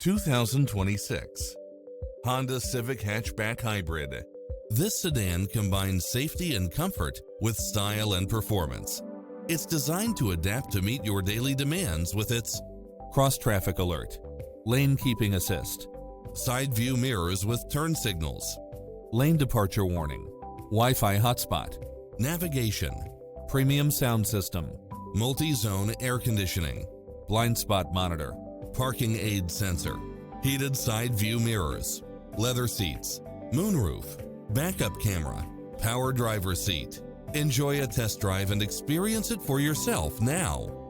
2026 Honda Civic Hatchback Hybrid. This sedan combines safety and comfort with style and performance. It's designed to adapt to meet your daily demands with its cross-traffic alert, lane keeping assist, side view mirrors with turn signals, lane departure warning, Wi-Fi hotspot, navigation, premium sound system, multi-zone air conditioning, blind spot monitor, parking aid sensor, heated side view mirrors, leather seats, moonroof, backup camera, power driver seat. Enjoy a test drive and experience it for yourself now.